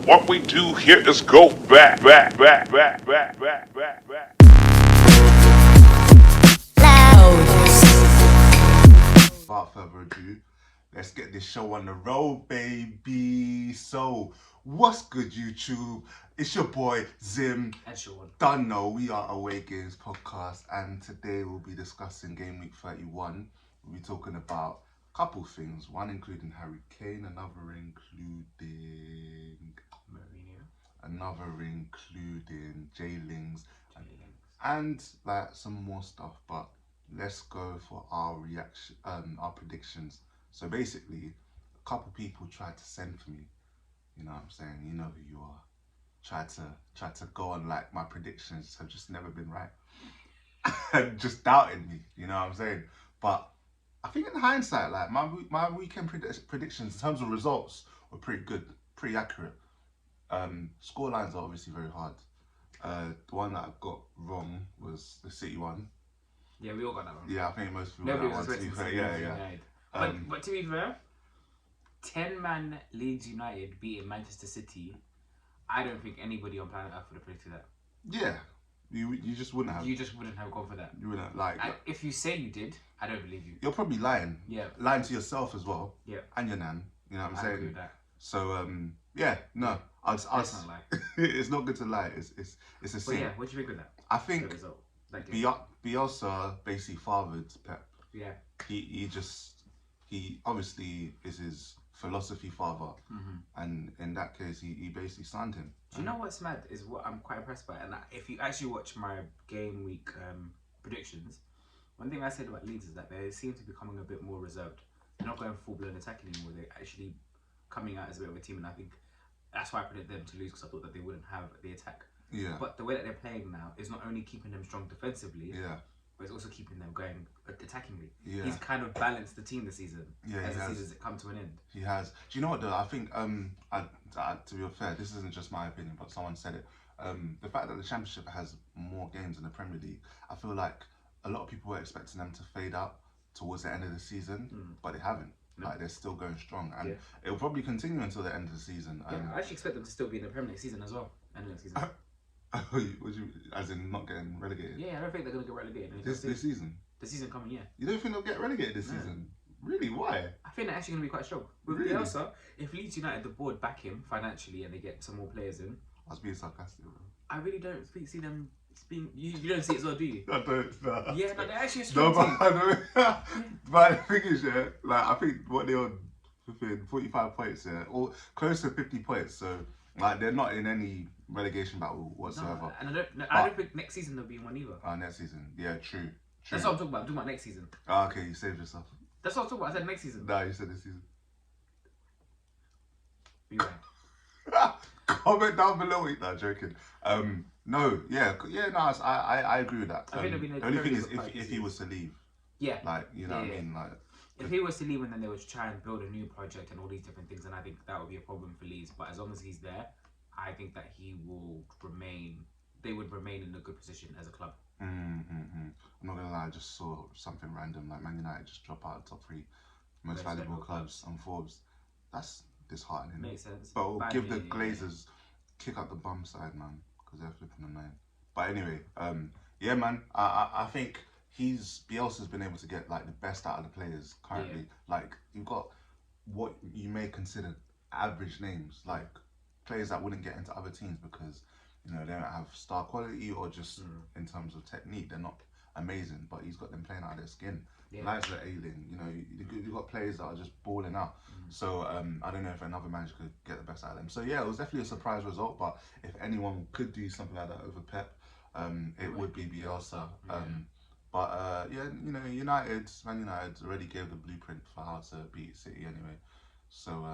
What we do here is go back. Without further ado, let's get this show on the road, baby. So, what's good, YouTube? It's your boy Zim. And Sean. Done know we are Away Games Podcast, and today we'll be discussing game week 31. We'll be talking about a couple things, one including Harry Kane, another including J-Lings, and like some more stuff. But let's go for our reaction, our predictions. So basically, a couple people tried to send for me. You know what I'm saying? You know who you are. Tried to go on like my predictions have just never been right. And just doubted me. You know what I'm saying? But I think in hindsight, like my weekend predictions in terms of results were pretty good, pretty accurate. Score lines are obviously very hard. The one that I got wrong was the City one. Yeah, we all got that one. Yeah, I think most people got that one. To be fair, yeah. But to be fair, 10-man Leeds United beating Manchester City, I don't think anybody on planet Earth would have predicted that. Yeah, you just wouldn't have. You just wouldn't have gone for that. You wouldn't like. If you say you did, I don't believe you. You're probably lying. Yeah. Lying to yourself as well. Yeah. And your nan. You know what I'm saying? I agree with that. So yeah, no, I'll Let's not lie. It's not good to lie. It's a sin. But yeah, what do you think of that? I think Bielsa basically fathered Pep. Yeah. He obviously is his philosophy father, and in that case, he basically signed him. Do you know what's mad is what I'm quite impressed by, and if you actually watch my game week predictions, one thing I said about Leeds is that they seem to be becoming a bit more reserved. They're not going full blown attack anymore. They're actually coming out as a bit of a team, and I think that's why I predicted them to lose, because I thought that they wouldn't have the attack. Yeah. But the way that they're playing now is not only keeping them strong defensively, but it's also keeping them going attackingly. Yeah. He's kind of balanced the team this season. Yeah, as the season's come to an end. He has. Do you know what though? I think to be fair, this isn't just my opinion, but someone said it. The fact that the Championship has more games than the Premier League, I feel like a lot of people were expecting them to fade out towards the end of the season, but they haven't. No. Like they're still going strong, and it'll probably continue until the end of the season. Yeah, I actually expect them to still be in the Premier League season as well. End of the season. Would you, as in not getting relegated? Yeah, I don't think they're going to get relegated this season. The season coming, yeah. You don't think they'll get relegated this season? Really? Why? I think they're actually going to be quite strong. With Bielsa, if Leeds United, the board back him financially and they get some more players in. I was being sarcastic, bro. I really don't see them being. You don't see it as well, do you? I don't. Nah. Yeah, no, they're actually a strong team. I don't. But the thing is, yeah, like I think what they're on within 45 points, or close to 50 points. So like they're not in any relegation battle whatsoever. No, and I don't think next season they'll be in one either. Next season, yeah, true. That's what I'm talking about. I'm talking about next season. Okay, you saved yourself. That's what I'm talking about. I said next season. No, you said this season. Be right. Comment down below. No, joking. No, I agree with that. I think the only thing is if he was to leave. Yeah. Like, you know what I mean? Like, if he was to leave and then they would try and build a new project and all these different things, then I think that would be a problem for Leeds. But as long as he's there, I think that he will remain. They would remain in a good position as a club. I'm not gonna lie, I just saw something random like Man United just drop out of the top 3 most valuable clubs on Forbes. That's disheartening. Makes sense. But we'll give the Glazers kick up the bum side, man, because they're flipping the name. But anyway, yeah, man, I think Bielsa's been able to get like the best out of the players currently. Like you've got what you may consider average names, like players that wouldn't get into other teams because you know they don't have star quality or just in terms of technique they're not amazing. But he's got them playing out of their skin. Likes like Ailing, you know, you've got players that are just balling out. So I don't know if another manager could get the best out of them. So yeah, it was definitely a surprise result. But if anyone could do something like that over Pep, it would be Bielsa. But yeah, you know, Man United already gave the blueprint for how to beat City anyway. So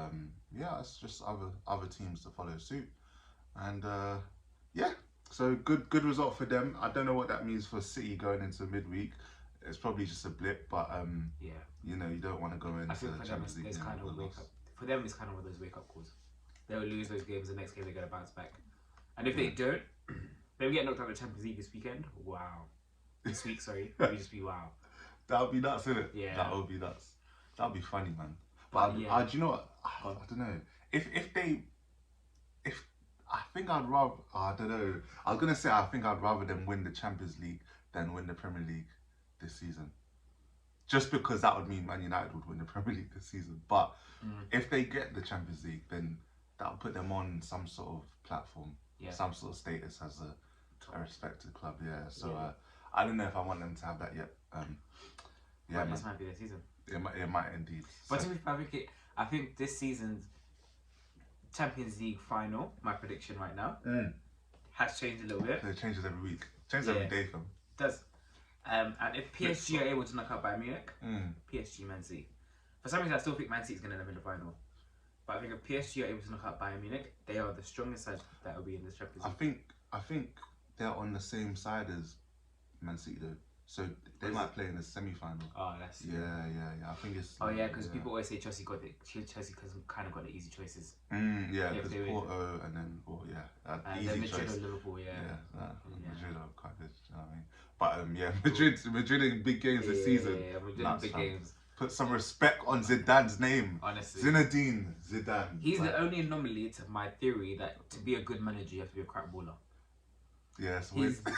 yeah, it's just other teams to follow suit. And yeah, so good result for them. I don't know what that means for City going into midweek. It's probably just a blip, but you know, you don't want to go into the Champions League. For them, it's kind of one of those wake up calls. They'll lose those games. The next game they're gonna bounce back, and if they don't, they'll get knocked out of the Champions League this weekend. Wow, this week, sorry, it would just be wow. That would be nuts, isn't it? Yeah, that would be nuts. That would be funny, man. But do you know what? I don't know. If think I'd rather. I don't know. I was gonna say I think I'd rather them win the Champions League than win the Premier League this season. Just because that would mean Man United would win the Premier League this season. But if they get the Champions League, then that'll put them on some sort of platform, some sort of status as a respected club. Yeah. So I don't know if I want them to have that yet. Yeah, this might be the season. It might indeed. But to be fair, I think this season's Champions League final, my prediction right now, has changed a little bit. So it changes every week. Changes every day, fam. It does. And if PSG are able to knock out Bayern Munich, PSG, Man City. For some reason, I still think Man City is going to end up in the final. But I think if PSG are able to knock out Bayern Munich, they are the strongest side that will be in this Champions League. I think they're on the same side as Man City though. So they might play in the semi-final. Oh, that's yeah. I think it's. Oh yeah, because people always say Chelsea kind of got the easy choices. Yeah, because Porto and then and easy then Madrid choice. or Liverpool, Madrid are quite good. You know what I mean? But Madrid in big games this season. Yeah, Madrid in big games. Put some respect on Zidane's name. Honestly, Zinedine Zidane. He's the only anomaly to my theory that to be a good manager you have to be a crap baller. Yes, he's the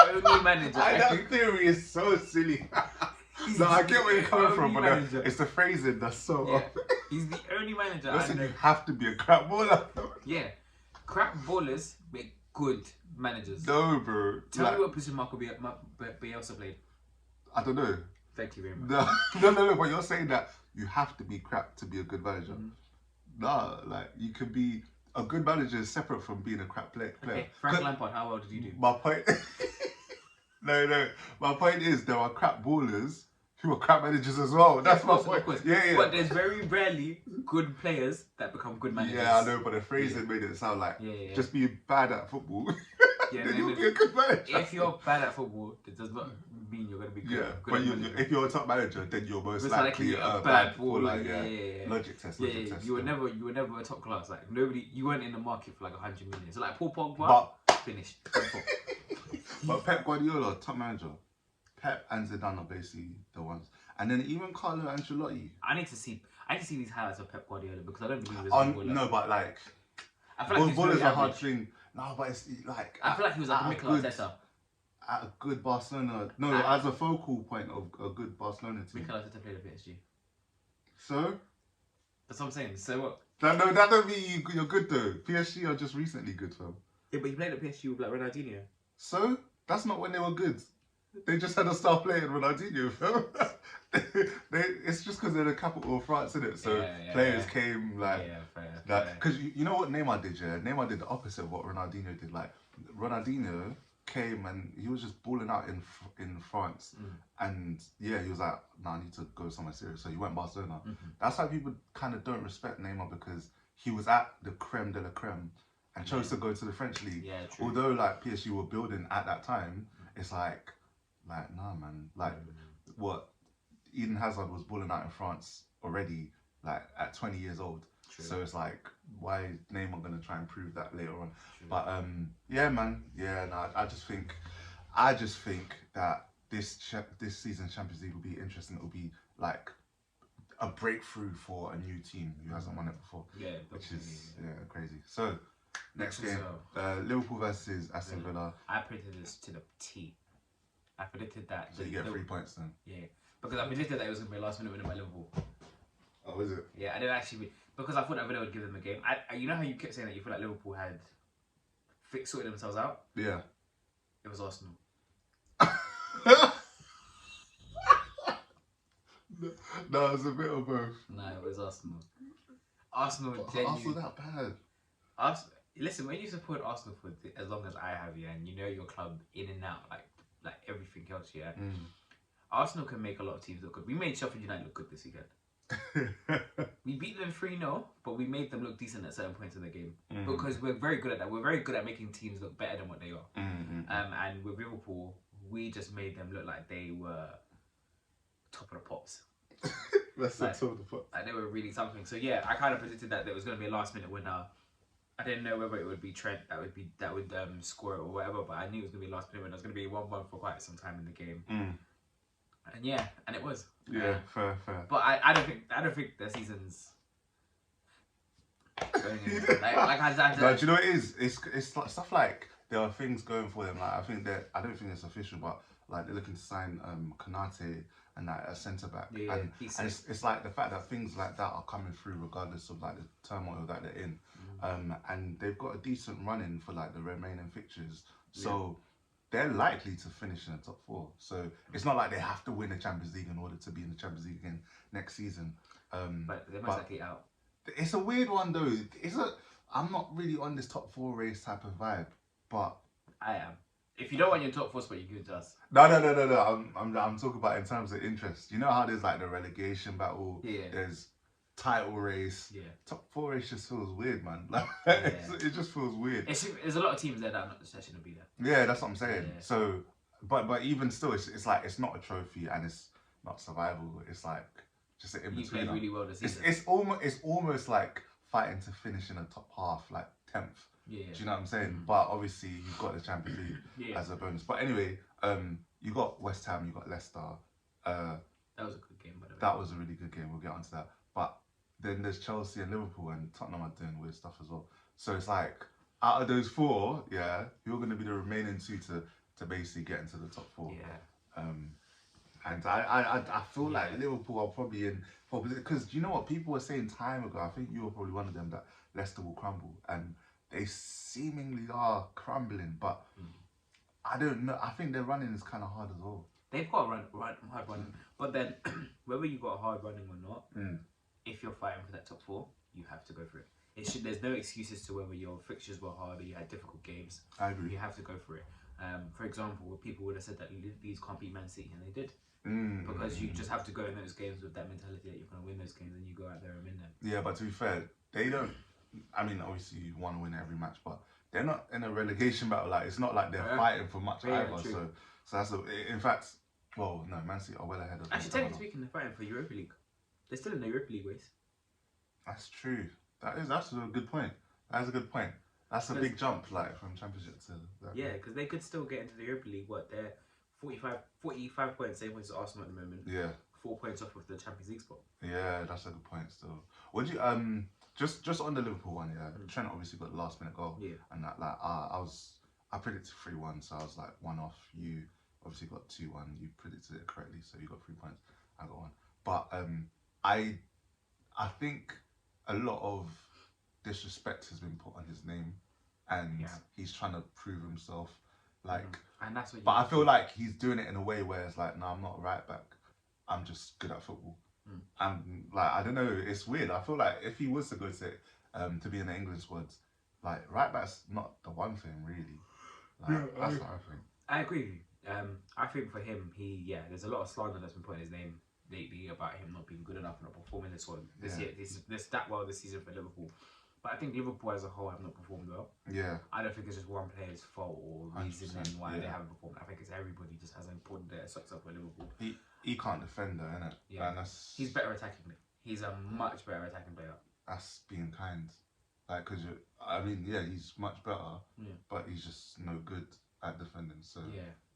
only manager. That theory is so silly. No, I get where you're coming from, but it's the phrasing that's so. He's the only manager. Listen, you have to be a crap baller. Yeah, crap ballers make good managers. No, bro. Tell me what position Marco Bielsa played. I don't know. Thank you very much. No. But you're saying that you have to be crap to be a good manager. No, like you could be. A good manager is separate from being a crap player. Okay, Frank Lampard, how well did you do? My point... No. My point is there are crap ballers who are crap managers as well. That's my point. Yeah. But there's very rarely good players that become good managers. Yeah, I know, but the phrasing made it sound like just being bad at football. Then you'll be a good manager. If you're bad at football, it does not mean you're going to be good. But if you're a top manager, then you're most likely a bad baller. Logic test. You were never a top class. Like nobody, you weren't in the market for like 100 million. So like Paul Pogba, finished. But Pep Guardiola, top manager. Pep and Zidane are basically the ones, and then even Carlo Ancelotti. I need to see these highlights of Pep Guardiola because I don't believe he was a baller. No, but like, I feel like ballers are a hard thing. No, but it's like I feel like he was like a Mikel Arteta. At a good Barcelona, as a focal point of a good Barcelona team. Mikel Arteta played at PSG. So? That's what I'm saying. So what? That don't mean you're good though. PSG are just recently good, fam. Yeah, but he played at PSG with like Ronaldinho. So? That's not when they were good. They just had a star player in Ronaldinho, fam. It's just because they're the capital of France, isn't it? So players came like, because you know what Neymar did, yeah? Neymar did the opposite of what Ronaldinho did. Like Ronaldinho came and he was just balling out in France, and he was like, "Nah, I need to go somewhere serious." So he went Barcelona. That's why people kind of don't respect Neymar because he was at the creme de la creme and chose to go to the French league. Yeah, true. Although like PSG were building at that time, it's like nah, man, like what? Eden Hazard was balling out in France already, like at 20 years old. True. So it's like, why is Neymar gonna try and prove that later on? True. But I just think that this season's Champions League will be interesting. It will be like a breakthrough for a new team who hasn't won it before. Yeah, which is crazy. So next game, Liverpool versus Aston Villa. I predicted this to the T. I predicted that. So you get 3 points then. Yeah. Because I predicted that it was going to be a last minute winner by Liverpool. Oh, is it? Yeah, I didn't actually... Because I thought that Villa would give them a game. You know how you kept saying that you feel like Liverpool had sorted themselves out? Yeah. It was Arsenal. No, it was a bit of both. No, it was Arsenal. Arsenal that bad. Listen, when you support Arsenal for as long as I have, and you know your club in and out, like everything else, Arsenal can make a lot of teams look good. We made Sheffield United look good this weekend. We beat them 3-0, but we made them look decent at certain points in the game. Because we're very good at that. We're very good at making teams look better than what they are. And with Liverpool, we just made them look like they were top of the pops. That's the top of the pops. Like they were really something. So yeah, I kind of predicted that there was going to be a last minute winner. I didn't know whether it would be Trent that would score it or whatever, but I knew it was going to be a last minute winner. It was going to be 1-1 for quite some time in the game. And it was. Yeah, fair. But I don't think the season's. going in. Like I No, do you know what it is? It's like stuff like there are things going for them. Like I don't think it's official, but like they're looking to sign Konate and like a centre back. Yeah, and he's and it's like the fact that things like that are coming through regardless of like the turmoil that they're in. And they've got a decent run in for like the remaining fixtures. So they're likely to finish in the top four. So it's not like they have to win the Champions League in order to be in the Champions League again next season. but they're most likely out. It's a weird one though. I'm not really on this top four race type of vibe, but I am. If you don't want your top four spot, you give it to us. no. I'm talking about in terms of interest. You know how there's like the relegation battle. Yeah. There's title race. Yeah. Top four race just feels weird, man. Like Yeah. it just feels weird. There's a lot of teams there that shouldn't be there. Yeah, that's what I'm saying. Yeah. So, but even still, it's like it's not a trophy and it's not survival. It's like just an in You between. played really well this season. It's almost like fighting to finish in the top half, like 10th. Yeah. Do you know what I'm saying? But obviously you've got the Champions League as a bonus. But anyway, you got West Ham, you got Leicester. That was a good game, by the way. That was a really good game. We'll get onto that. But then there's Chelsea and Liverpool, and Tottenham are doing weird stuff as well. So it's like out of those four, you're going to be the remaining two to basically get into the top four. Yeah. And I feel like Liverpool are probably in because you know what people were saying time ago. I think you were probably one of them that Leicester will crumble, and they seemingly are crumbling. But I don't know. I think their running is kind of hard as well. They've got hard running, but then whether you got hard running or not, if you're fighting for that top four, you have to go for it. There's no excuses to whether your fixtures were hard or you had difficult games. I agree. You have to go for it. For example, people would have said that Leeds can't beat Man City, and they did. Because you just have to go in those games with that mentality that you're going to win those games, and you go out there and win them. Yeah, but to be fair, they don't. I mean, obviously you want to win every match, but they're not in a relegation battle. Like it's not like they're fighting for much either. True. So that's in fact. Well, no, Man City are well ahead of. Actually, technically speaking, they're fighting for Europa League. They're still in the Europa League race. That's true. That's a good point. That's a good point. That's a big jump, like from Championship to that. Yeah, because they could still get into the Europa League. What they're 45 points, same points as Arsenal at the moment. Yeah. 4 points off of the Champions League spot. Yeah, that's a good point. Still, would you just on the Liverpool one? Yeah, Trent obviously got the last minute goal. Yeah. And that I predicted 3-1, so I was like 1 off. You obviously got 2-1. You predicted it correctly, so you got 3 points. I got 1. But I think a lot of disrespect has been put on his name, and he's trying to prove himself. Like, and that's what. But I feel like he's doing it in a way where it's like, no, I'm not a right back. I'm just good at football. And like, I don't know, it's weird. I feel like if he was to go to be in the England squad, like right back's not the one thing really. Like, that's what I think. I agree with you. I think for him, there's a lot of slander that's been put in his name lately about him not being good enough and not performing this season for Liverpool. But I think Liverpool as a whole have not performed well. Yeah. I don't think it's just one player's fault or reason why they haven't performed. I think it's everybody just hasn't pulled their socks up for Liverpool. He can't defend though, innit? Yeah. And he's better attacking. He's a much better attacking player. That's being kind. Like, he's much better, but he's just no good at defending. So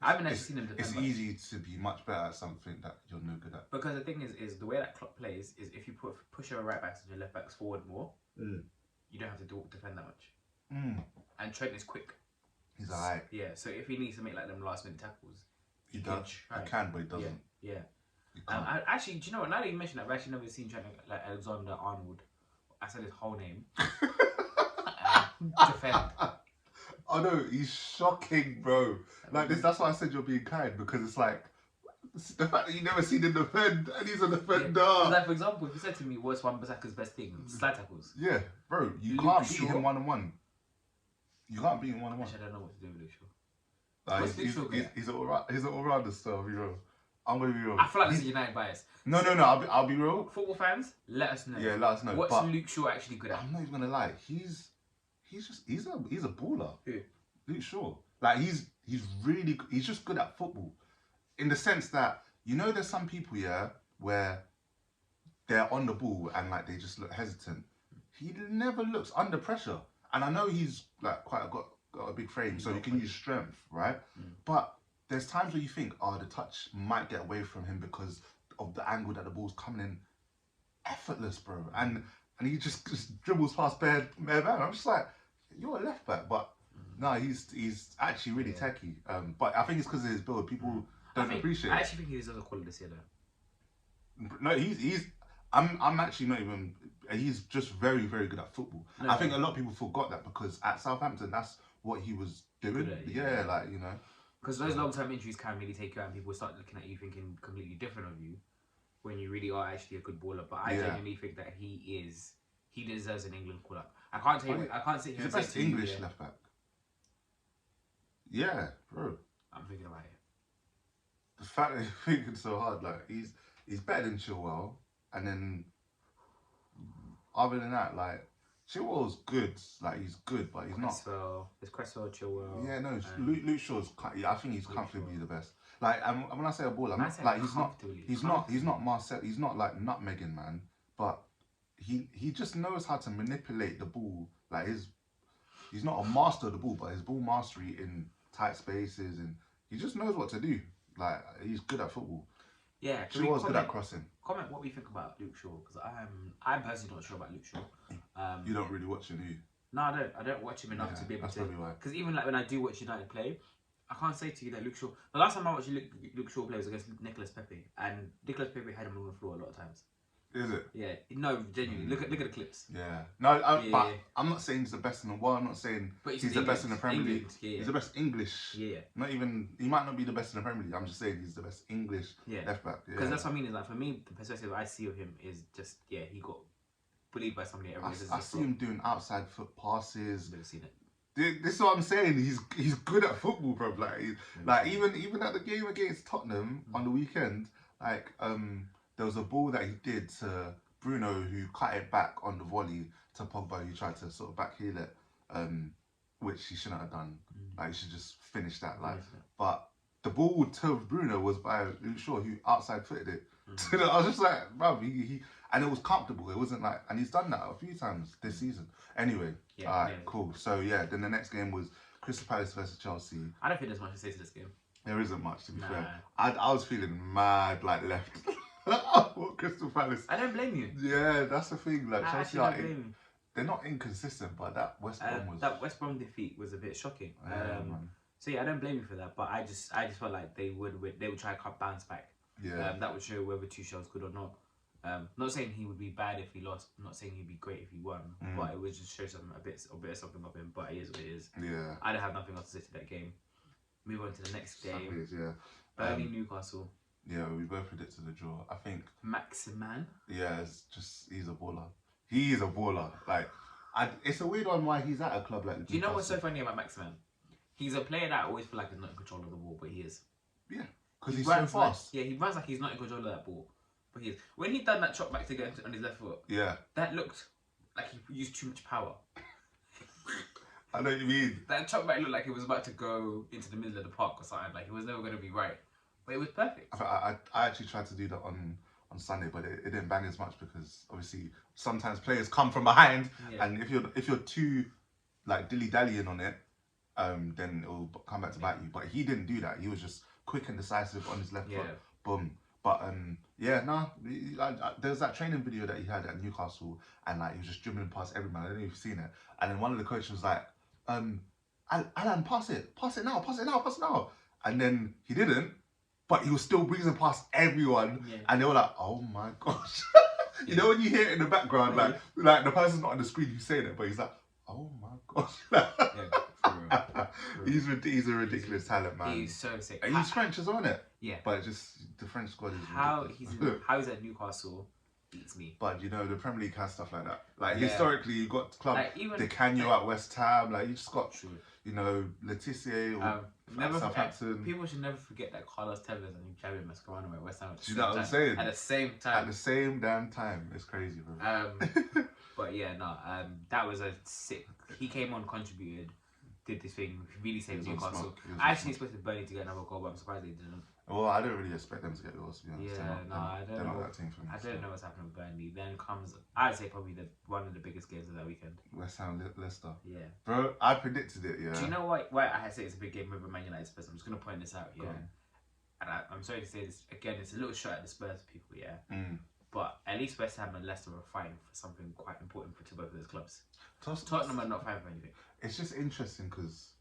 I haven't actually seen him defend. It's easy to be much better at something that you're no good at. Because the thing is the way that Klopp plays is if you push your right backs and your left backs forward more, you don't have to defend that much. And Trent is quick. He's alright. Yeah, so if he needs to make like them last minute tackles, he does. He can, but he doesn't. Yeah. Actually, do you know what? Now that you mention that, I've actually never seen Trent like Alexander Arnold. I said his whole name. Defend. Oh no, he's shocking, bro. Like this, that's why I said you're being kind, because it's like the fact that you never seen him defend and he's a defender. Like for example, if you said to me, "What's Wan-Bissaka's best thing?" Slide tackles. Yeah, bro, you can't beat him 1-on-1. You can't beat him 1-on-1. Actually, I don't know what to do with Luke Shaw. He's an all-rounder still. I'll be real. I'm gonna be real. I feel like this is United bias. No. I'll be real. Football fans, let us know. Yeah, let us know. What's Luke Shaw actually good at? I'm not even gonna lie. He's a baller. Who? Luke Shaw. Like he's just good at football, in the sense that there's some people where they're on the ball and like they just look hesitant. He never looks under pressure, and I know he's like got a big frame, so he can use strength, right? But there's times where you think, the touch might get away from him because of the angle that the ball's coming in. Effortless, bro. And and he just dribbles past bare man. I'm just like, you're a left back, but no, he's actually really techy. But I think it's because of his build. People don't appreciate. I actually think he deserves a quality this year, though. No, he's. I'm actually not even. He's just very, very good at football. No, I think a lot of people forgot that because at Southampton, that's what he was doing. Yeah, like, you know. Because those long-term injuries can really take you out, and people start looking at you thinking completely different of you when you really are actually a good baller. But I genuinely think that he deserves an England call-up. I can't say he's the best English left back. Yeah, bro. I'm thinking about it. The fact that you're thinking so hard, like he's better than Chilwell, and then other than that, like Chilwell's good, like he's good, but he's not. There's Cresswell, Chilwell. Yeah, no, Luke Shaw's. I think he's comfortably the best. Like, and when I say a baller, I'm not like he's not Marcel. He's not like nutmegging, man. But he just knows how to manipulate the ball. Like he's not a master of the ball, but his ball mastery in tight spaces, and he just knows what to do. Like, he's good at football. Yeah, Chilwell's good at crossing. Comment what we think about Luke Shaw, because I'm personally not sure about Luke Shaw. You don't really watch him, do you? No, I don't. I don't watch him enough to be able to. Because even like when I do watch United play, I can't say to you that Luke Shaw. The last time I watched Luke Shaw play was against Nicolas Pepe, and Nicolas Pepe had him on the floor a lot of times. Is it? Yeah. No, genuinely. Look at the clips. Yeah. No, but I'm not saying he's the best in the world. I'm not saying he's the best in the Premier League. He's the best English. Yeah. Not even. He might not be the best in the Premier League. I'm just saying he's the best English left back. Because that's what I mean. Is like for me, the perspective I see of him is just he got bullied by somebody. I see him doing outside foot passes. Never seen it. This is what I'm saying. He's good at football, bro. Like even at the game against Tottenham on the weekend, like there was a ball that he did to Bruno who cut it back on the volley to Pogba who tried to sort of backheel it, which he shouldn't have done. Like, he should just finish that. Like, but the ball to Bruno was by Luke Shaw who outside footed it. So I was just like, bruv, he and it was comfortable. It wasn't like, and he's done that a few times this season. Anyway, alright, cool. So then the next game was Crystal Palace versus Chelsea. I don't think there's much to say to this game. There isn't much, to be fair. I was feeling mad, like, left. Crystal Palace. I don't blame you. Yeah, that's the thing. Like, Chelsea they're not inconsistent, but that West Brom was... That West Brom defeat was a bit shocking. So I don't blame you for that, but I just felt like they would try to bounce back. Yeah. That would show whether Tuchel's good or not. Not saying he would be bad if he lost. Not saying he'd be great if he won. But it would just show a bit of something of him. But it is what it is. Yeah. I don't have nothing else to say to that game. Move on to the next game. Yeah. Burnley Newcastle. Yeah, we both predicted the draw. I think Maximan. Yeah, it's just he's a baller. He is a baller. Like, it's a weird one why he's at a club like. Do you know what's so funny about Maximan? He's a player that I always feel like is not in control of the ball, but he is. Yeah, because he's so fast. He runs like he's not in control of that ball, but he is. When he done that chop back to get on his left foot, that looked like he used too much power. I know what you mean. That chop back looked like it was about to go into the middle of the park or something. Like, it was never going to be right, but it was perfect. I actually tried to do that on Sunday, but it didn't bang as much because obviously sometimes players come from behind, and if you're too like dilly-dallying on it, then it will come back to bite you. But he didn't do that. He was just quick and decisive on his left foot. Boom. But there's that training video that he had at Newcastle, and like he was just dribbling past every man. I don't know if you've seen it. And then one of the coaches was like, Alan, pass it now. And then he didn't, but he was still breezing past everyone, and they were like, oh my gosh. You know when you hear it in the background, like the person's not on the screen who's saying it, but he's like, oh my gosh. He's a ridiculous talent, man. He's so sick. And he's French as well, isn't it? Yeah. But just the French squad is how he's at Newcastle beats me. But you know, the Premier League has stuff like that. Like historically, you got club De Canio at West Ham. Like you just got, you know, Letitia or Southampton. People should never forget that Carlos Tevez and Javier Mascherano at West Ham. Do you know what I'm saying? At the same time. At the same damn time. It's crazy, bro. But yeah, no. That was a sick. He came on, contributed, did this thing, really saved Newcastle. I actually expected Burnley to get another goal, but I'm surprised they didn't. Well, I don't really expect them to get goals, to be honest. I don't know. That team for me, I don't know what's happening with Burnley. Then comes, I'd say probably one of the biggest games of that weekend. West Ham, Leicester. Yeah. Bro, I predicted it, Do you know why I say it's a big game over Man United Spurs? I'm just going to point this out, And I'm sorry to say this, again, it's a little shot at the Spurs people, But at least West Ham and Leicester are fighting for something quite important to both of those clubs. Tos- Tottenham are not fighting for anything. It's just interesting because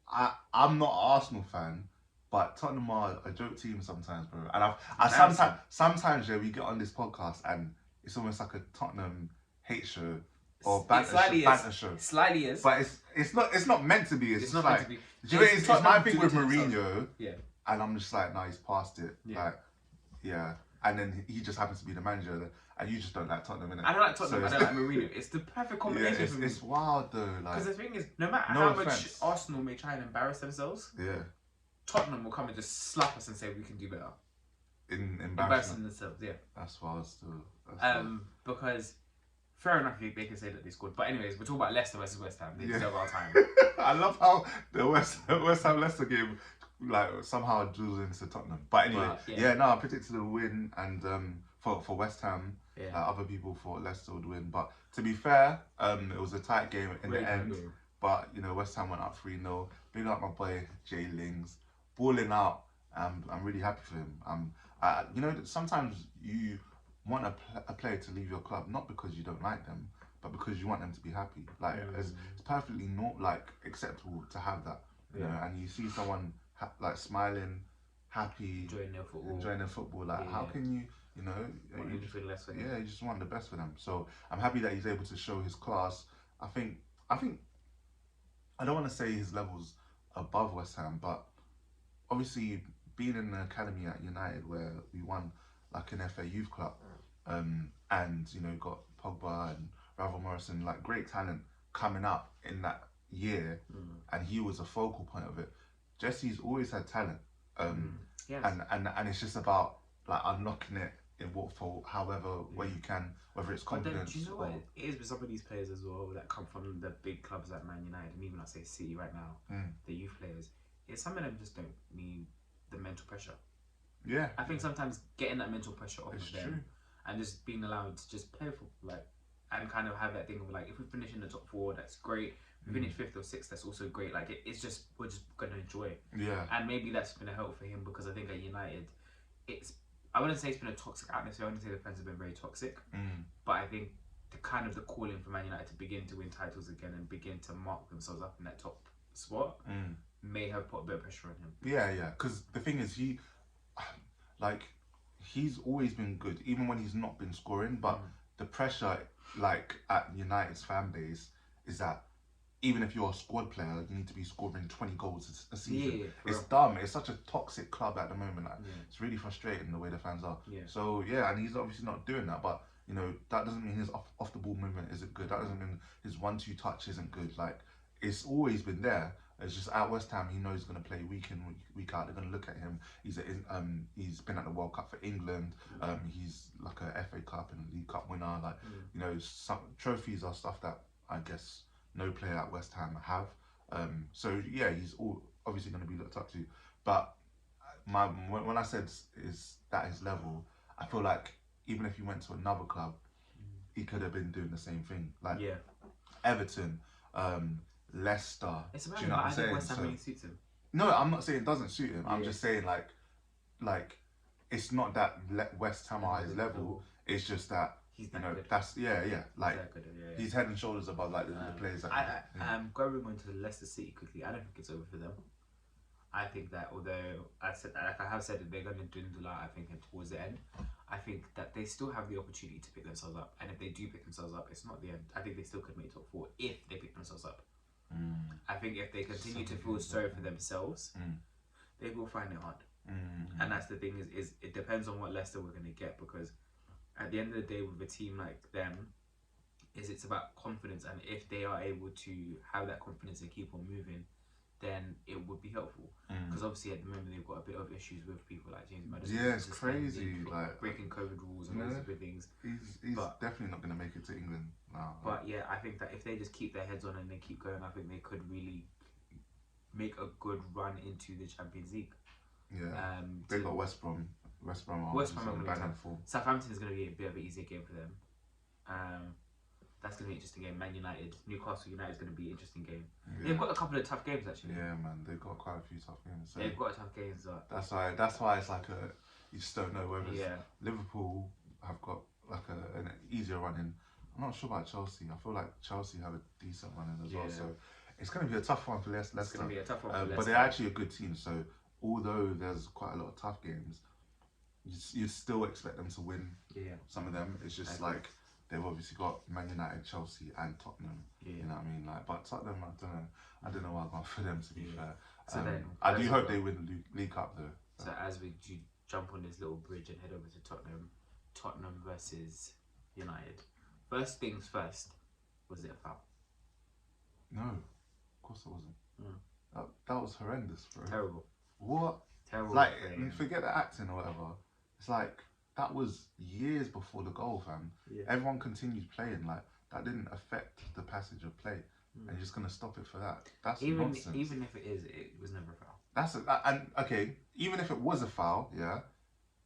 I'm not an Arsenal fan, but Tottenham are a joke team sometimes, bro. And I sometimes yeah, we get on this podcast and it's almost like a Tottenham hate show or banter show. Slightly is. But it's not meant to be. It's not like, meant to be. Do you know, it's my Tottenham thing do with it to themselves. Mourinho. Yeah. And I'm just like, no, he's past it. Yeah. Like, yeah. And then he just happens to be the manager, and you just don't like Tottenham, innit? I don't like Tottenham. I don't like Mourinho. It's the perfect combination for me. It's wild though. Because Like, the thing is, no matter no how offense. much Arsenal may try and embarrass themselves, yeah, Tottenham will come and just slap us and say we can do better. embarrassing. Embarrassing themselves, yeah. That's wild still. Because fair enough, they can say that they scored. But anyways, we're talking about Leicester versus West Ham. They deserve our time. I love how the West Ham Leicester game like somehow drills into Tottenham. But anyway, I predicted a win and for West Ham. Yeah. Other people thought Leicester would win, but to be fair, it was a tight game in the end. But you know, West Ham went up 3-0. Big up my boy Jay Lings, balling out. I'm really happy for him. You know, sometimes you want a player to leave your club not because you don't like them, but because you want them to be happy. Like it's perfectly not like acceptable to have that. You know, and you see someone like smiling, happy, enjoying their football. Like how can you? You know, you just want the best for them. So I'm happy that he's able to show his class. I think I don't want to say his level's above West Ham, but obviously being in the academy at United where we won like an FA Youth Club, and you know got Pogba and Ravel Morrison, like great talent coming up in that year, and he was a focal point of it. Jesse's always had talent, yes. and it's just about like unlocking it in however way you can, whether it's confidence. But then, do you know what it is with some of these players as well that come from the big clubs like Man United and even I say City right now, the youth players, is some of them just don't need the mental pressure. Yeah. I think sometimes getting that mental pressure off of them true. and just being allowed to just play football, like, and kind of have that thing of like, if we finish in the top 4, that's great. If we finish 5th or 6th, that's also great. Like it's just we're just gonna enjoy it. Yeah. And maybe that's been a help for him because I think at United, I wouldn't say it's been a toxic atmosphere. I wouldn't say the fans have been very toxic. But I think the calling for Man United to begin to win titles again and begin to mark themselves up in that top spot may have put a bit of pressure on him. Yeah. Because the thing is, he's always been good, even when he's not been scoring. But the pressure, like at United's fan base, is that even if you're a squad player, you need to be scoring 20 goals a season. Yeah, it's dumb. It's such a toxic club at the moment. Like, it's really frustrating the way the fans are. Yeah. So and he's obviously not doing that. But you know, that doesn't mean his off the ball movement isn't good. That doesn't mean his 1-2 touch isn't good. Like it's always been there. It's just at West Ham, he knows he's going to play week in, week out. They're going to look at him. He's been at the World Cup for England. He's like a FA Cup and League Cup winner. Like you know, some trophies are stuff that I guess no player at West Ham have. So yeah, he's obviously going to be looked up to. But when I said is that his level, I feel like even if he went to another club, he could have been doing the same thing. Like Everton, Leicester. It's do you know what I'm saying? West Ham really suits him. No, I'm not saying it doesn't suit him. I'm just saying like it's not that West Ham are his level. It's just that he's you that know good. that's like He's he's head and shoulders above like the players. That going on to the Leicester City quickly. I don't think it's over for them. I think that although I have said that they're going to dwindle out, I think towards the end, I think that they still have the opportunity to pick themselves up. And if they do pick themselves up, it's not the end. I think they still could make top 4 if they pick themselves up. I think if they continue to feel sorry for themselves, they will find it hard. And that's the thing is it depends on what Leicester we're going to get, because at the end of the day with a team like them, it's about confidence, and if they are able to have that confidence and keep on moving, then it would be helpful. Because obviously at the moment they've got a bit of issues with people like James Maddison. Yeah, it's crazy. Like breaking COVID rules and those other things. He's definitely not going to make it to England now. But yeah, I think that if they just keep their heads on and they keep going, I think they could really make a good run into the Champions League. Yeah. They got West Brom. West Brom are banging full. Southampton is going to be a bit of an easier game for them. That's going to be an interesting game. Man United, Newcastle United is going to be an interesting game. Yeah. They've got a couple of tough games actually. Yeah, man, they've got quite a few tough games. So they've got tough games. That's why it's like you just don't know whether it's Liverpool, have got like an easier run in. I'm not sure about Chelsea. I feel like Chelsea have a decent run in as well. So it's going to be a tough one for Leicester. It's going to be a tough one for Leicester. But they're actually a good team. So although there's quite a lot of tough games, you still expect them to win. Yeah. Some of them. It's just like they've obviously got Man United, Chelsea, and Tottenham. Yeah. You know what I mean? Like, but Tottenham, I don't know why I'm going for them, to be fair. So then, I do hope they win the League Cup though. So as we jump on this little bridge and head over to Tottenham versus United. First things first, was it a foul? No, of course it wasn't. That was horrendous, bro. Terrible. What? Terrible. Like, forget the acting or whatever. It's like, that was years before the goal, fam. Yeah. Everyone continued playing. Like, that didn't affect the passage of play. And you're just going to stop it for that. That's nonsense. Even if it is, it was never a foul. And even if it was a foul, yeah,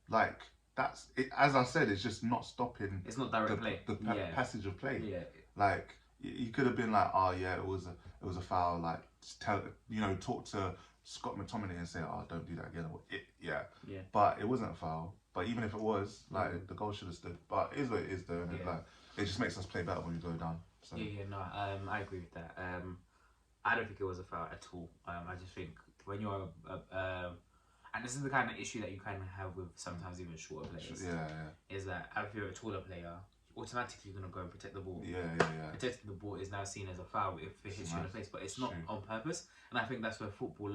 like, that's it. As I said, it's just not stopping. It's not direct play. The passage of play. Yeah. Like, you could have been like, oh yeah, it was a foul. Like, just talk to Scott McTominay and say, oh, don't do that again. Yeah. But it wasn't a foul. But even if it was, like, the goal should have stood. But it is what it is, though. And it just makes us play better when we go down. So. I agree with that. I don't think it was a foul at all. I just think when you're and this is the kind of issue that you kind of have with sometimes even shorter players. Is that if you're a taller player, automatically you're gonna go and protect the ball. Protecting the ball is now seen as a foul if it hits you in the face, but it's not on purpose. And I think that's where football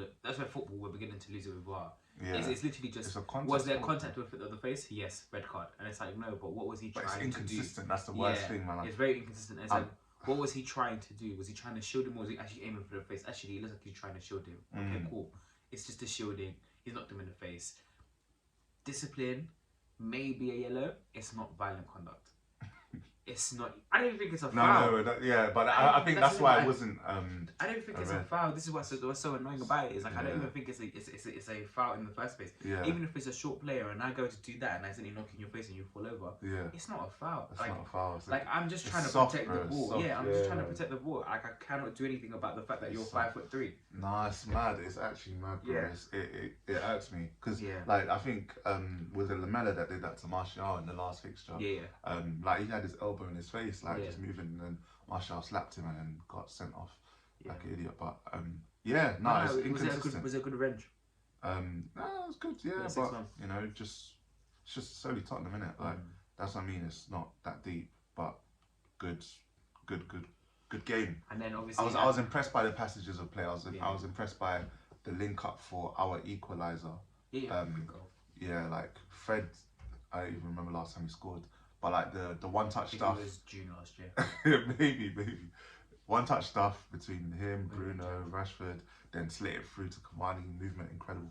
we're beginning to lose it with VAR. It's literally just was there contact with the face? Yes, red card. And it's like no, but what was he trying to do? It's inconsistent. That's the worst thing, man. It's very inconsistent. It's like, what was he trying to do? Was he trying to shield him or was he actually aiming for the face? Actually, it looks like he's trying to shield him. Okay, cool. It's just a shielding. He's knocked him in the face. Discipline, maybe a yellow. It's not violent conduct. It's not. I don't even think it's a foul. But I think that's why it wasn't. I don't think it's a foul. This is what's so annoying about it. Is like I don't even think it's a foul in the first place. Even if it's a short player and I go to do that and I accidentally knock in your face and you fall over. It's not a foul. It's not a foul. Like I'm just trying to protect the ball. I'm just trying to protect the ball. Like I cannot do anything about the fact that you're 5'3". Nah, it's mad. It's actually mad, bro. It irks me because like I think was it Lamella that did that to Martial in the last fixture? Like he had his elbow in his face, like just moving, and then Martial slapped him and then got sent off like an idiot. But it's inconsistent. Was it a good revenge? No, it was good. But it's just solely Tottenham, innit? Like that's what I mean. It's not that deep, but good game. And then obviously I was impressed by the passages of play. I was impressed by the link up for our equaliser. Like Fred. I don't even remember last time he scored. But like the one touch stuff. It was June last year. maybe. One touch stuff between him, Bruno, Rashford, then slit it through to Cavani, movement incredible.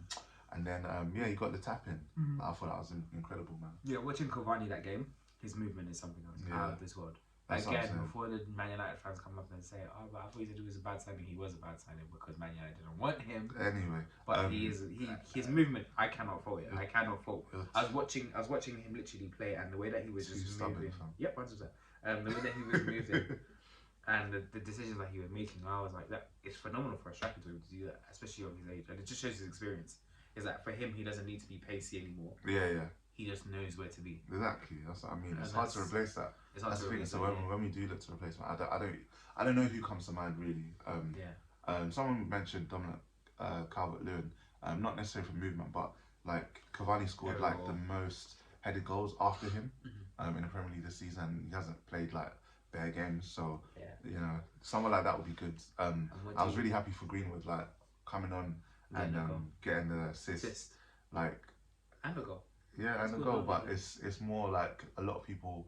And then he got the tap in. I thought that was incredible, man. Yeah, watching Cavani that game, his movement is something else out of this world. That's again, before the Man United fans come up and say, "Oh, but I thought he said it was a bad signing," he was a bad signing because Man United didn't want him. Anyway, but his movement, I cannot fault it. I cannot fault. I was watching him literally play, and the way that he was just moving. Yep, 100%. The way that he was moving, and the decisions that he was making, I was like, that is phenomenal for a striker to be able to do that, especially on his age, and it just shows his experience. Is that for him, he doesn't need to be pacey anymore. He just knows where to be. Exactly, that's what I mean. It's hard to replace that. That's the thing. So when we do look to replace him, I don't know who comes to mind really. Someone mentioned Dominic Calvert-Lewin, not necessarily for movement, but like Cavani scored like the most headed goals after him in the Premier League this season. He hasn't played like bare games, so someone like that would be good. I was really happy for Greenwood like coming on and getting the assist. Like and a goal. Yeah, and a goal, but it's more like a lot of people